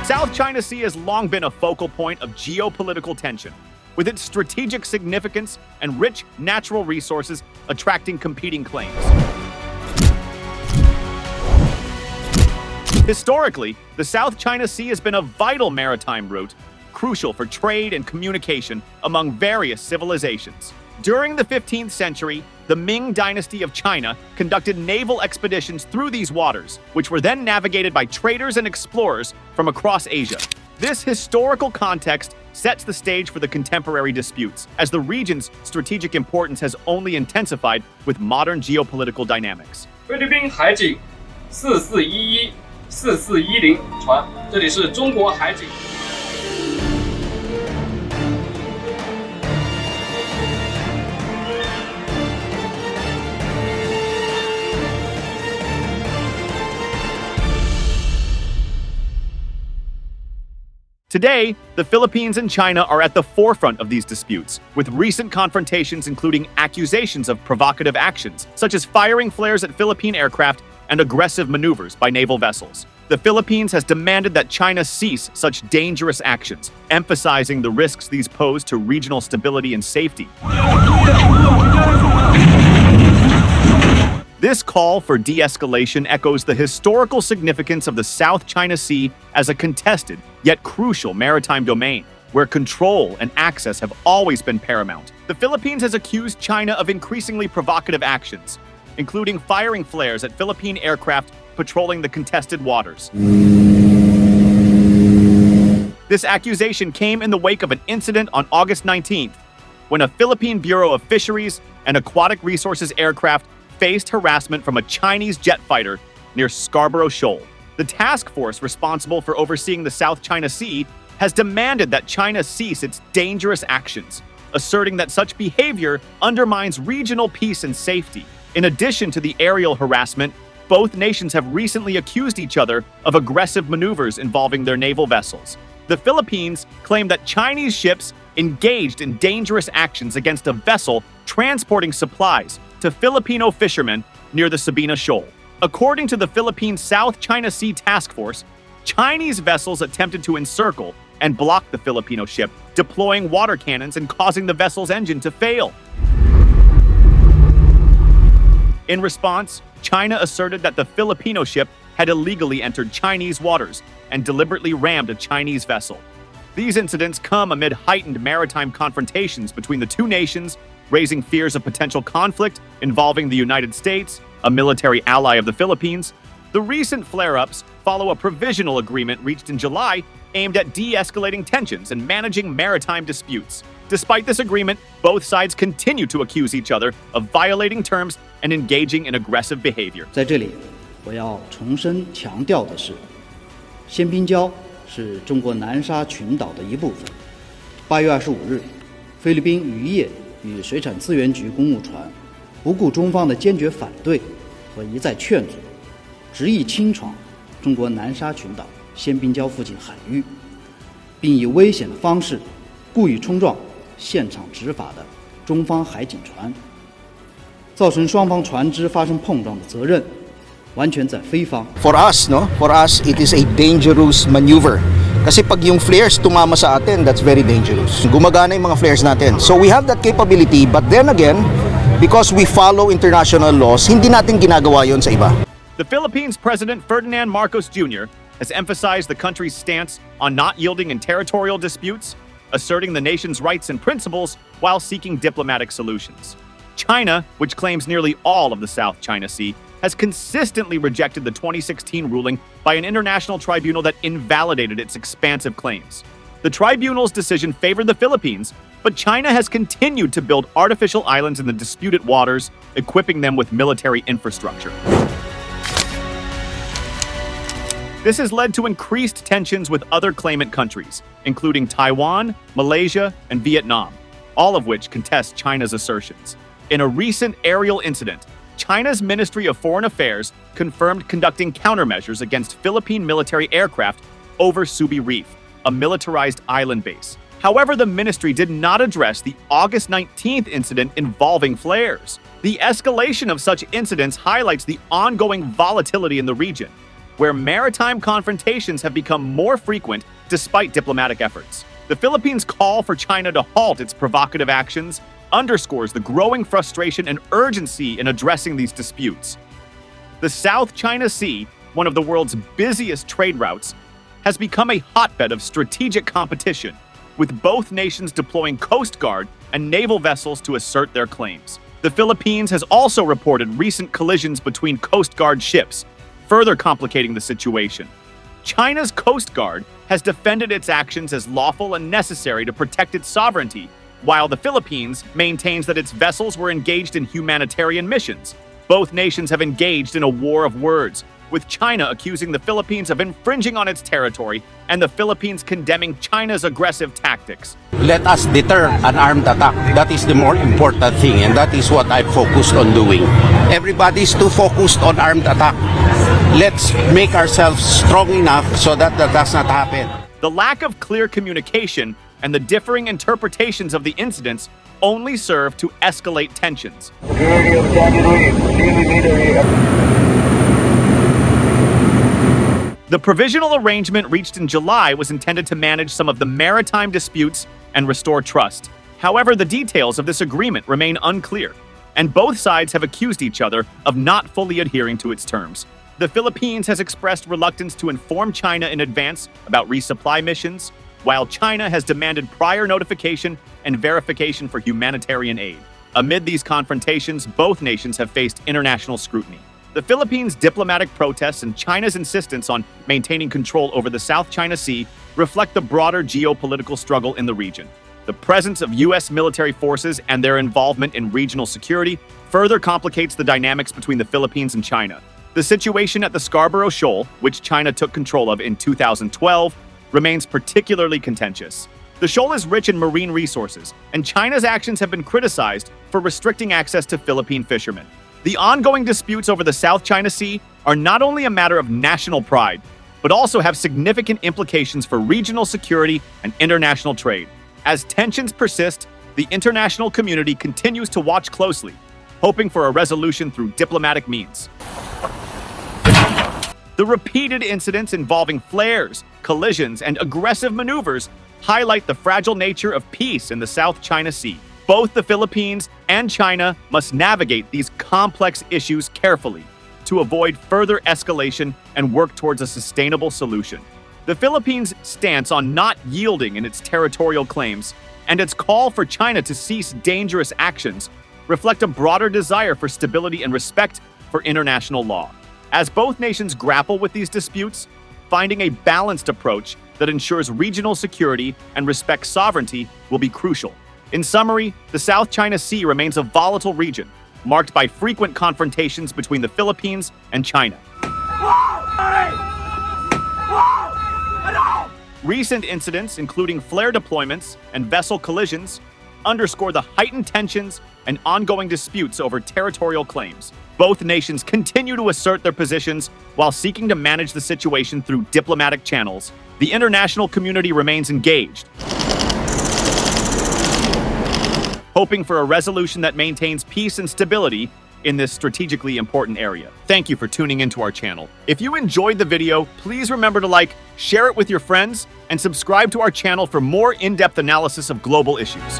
South China Sea has long been a focal point of geopolitical tension, with its strategic significance and rich natural resources attracting competing claims. Historically, the South China Sea has been a vital maritime route, crucial for trade and communication among various civilizations. During the 15th century, the Ming dynasty of China conducted naval expeditions through these waters, which were then navigated by traders and explorers from across Asia. This historical context sets the stage for the contemporary disputes, as the region's strategic importance has only intensified with modern geopolitical dynamics. 菲律宾海警4411船，这里是中国海警。Today, the Philippines and China are at the forefront of these disputes, with recent confrontations including accusations of provocative actions, such as firing flares at Philippine aircraft and aggressive maneuvers by naval vessels. The Philippines has demanded that China cease such dangerous actions, emphasizing the risks these pose to regional stability and safety. This call for de-escalation echoes the historical significance of the South China Sea as a contested, yet crucial maritime domain, where control and access have always been paramount. The Philippines has accused China of increasingly provocative actions, including firing flares at Philippine aircraft patrolling the contested waters. This accusation came in the wake of an incident on August 19th, when a Philippine Bureau of Fisheries and Aquatic Resources aircraft faced harassment from a Chinese jet fighter near Scarborough Shoal. The task force responsible for overseeing the South China Sea has demanded that China cease its dangerous actions, asserting that such behavior undermines regional peace and safety. In addition to the aerial harassment, both nations have recently accused each other of aggressive maneuvers involving their naval vessels. The Philippines claim that Chinese ships engaged in dangerous actions against a vessel transporting supplies to Filipino fishermen near the Sabina Shoal. According to the Philippine South China Sea Task Force, Chinese vessels attempted to encircle and block the Filipino ship, deploying water cannons and causing the vessel's engine to fail. In response, China asserted that the Filipino ship had illegally entered Chinese waters and deliberately rammed a Chinese vessel. These incidents come amid heightened maritime confrontations between the two nations, raising fears of potential conflict involving the United States, a military ally of the Philippines. The recent flare-ups follow a provisional agreement reached in July aimed at de-escalating tensions and managing maritime disputes. Despite this agreement, both sides continue to accuse each other of violating terms and engaging in aggressive behavior. 在这里，我要重申强调的是，鲜滨礁是中国南沙群岛的一部分。8月25日，菲律宾渔业与水产资源局公务船不顾中方的坚决反对和一再劝阻，执意侵闯中国南沙群岛鲜滨礁附近海域，并以危险的方式故意冲撞现场执法的中方海警船，造成双方船只发生碰撞的责任完全在菲方。For us, it is a dangerous maneuver. Kasi pag yung flares tumama sa atin, that's very dangerous. Gumagana yung mga flares natin. So we have that capability, but then again, because we follow international laws, hindi natin ginagawa yon sa iba. The Philippines President Ferdinand Marcos Jr. has emphasized the country's stance on not yielding in territorial disputes, asserting the nation's rights and principles while seeking diplomatic solutions. China, which claims nearly all of the South China Sea, has consistently rejected the 2016 ruling by an international tribunal that invalidated its expansive claims. The tribunal's decision favored the Philippines, but China has continued to build artificial islands in the disputed waters, equipping them with military infrastructure. This has led to increased tensions with other claimant countries, including Taiwan, Malaysia, and Vietnam, all of which contest China's assertions. In a recent aerial incident, China's Ministry of Foreign Affairs confirmed conducting countermeasures against Philippine military aircraft over Subi Reef, a militarized island base. However, the ministry did not address the August 19th incident involving flares. The escalation of such incidents highlights the ongoing volatility in the region, where maritime confrontations have become more frequent despite diplomatic efforts. The Philippines' call for China to halt its provocative actions underscores the growing frustration and urgency in addressing these disputes. The South China Sea, one of the world's busiest trade routes, has become a hotbed of strategic competition, with both nations deploying Coast Guard and naval vessels to assert their claims. The Philippines has also reported recent collisions between Coast Guard ships, further complicating the situation. China's Coast Guard has defended its actions as lawful and necessary to protect its sovereignty, while the Philippines maintains that its vessels were engaged in humanitarian missions. Both nations have engaged in a war of words, with China accusing the Philippines of infringing on its territory and the Philippines condemning China's aggressive tactics. Let us deter an armed attack. That is the more important thing, and that is what I focused on doing. Everybody's too focused on armed attack. Let's make ourselves strong enough so that does not happen. The lack of clear communication and the differing interpretations of the incidents only serve to escalate tensions. The provisional arrangement reached in July was intended to manage some of the maritime disputes and restore trust. However, the details of this agreement remain unclear, and both sides have accused each other of not fully adhering to its terms. The Philippines has expressed reluctance to inform China in advance about resupply missions, while China has demanded prior notification and verification for humanitarian aid. Amid these confrontations, both nations have faced international scrutiny. The Philippines' diplomatic protests and China's insistence on maintaining control over the South China Sea reflect the broader geopolitical struggle in the region. The presence of U.S. military forces and their involvement in regional security further complicates the dynamics between the Philippines and China. The situation at the Scarborough Shoal, which China took control of in 2012, remains particularly contentious. The shoal is rich in marine resources, and China's actions have been criticized for restricting access to Philippine fishermen. The ongoing disputes over the South China Sea are not only a matter of national pride, but also have significant implications for regional security and international trade. As tensions persist, the international community continues to watch closely, hoping for a resolution through diplomatic means. The repeated incidents involving flares, collisions, and aggressive maneuvers highlight the fragile nature of peace in the South China Sea. Both the Philippines and China must navigate these complex issues carefully to avoid further escalation and work towards a sustainable solution. The Philippines' stance on not yielding in its territorial claims and its call for China to cease dangerous actions reflect a broader desire for stability and respect for international law. As both nations grapple with these disputes, finding a balanced approach that ensures regional security and respects sovereignty will be crucial. In summary, the South China Sea remains a volatile region, marked by frequent confrontations between the Philippines and China. Recent incidents, including flare deployments and vessel collisions, underscore the heightened tensions and ongoing disputes over territorial claims. Both nations continue to assert their positions while seeking to manage the situation through diplomatic channels. The international community remains engaged, hoping for a resolution that maintains peace and stability in this strategically important area. Thank you for tuning into our channel. If you enjoyed the video, please remember to like, share it with your friends, and subscribe to our channel for more in-depth analysis of global issues.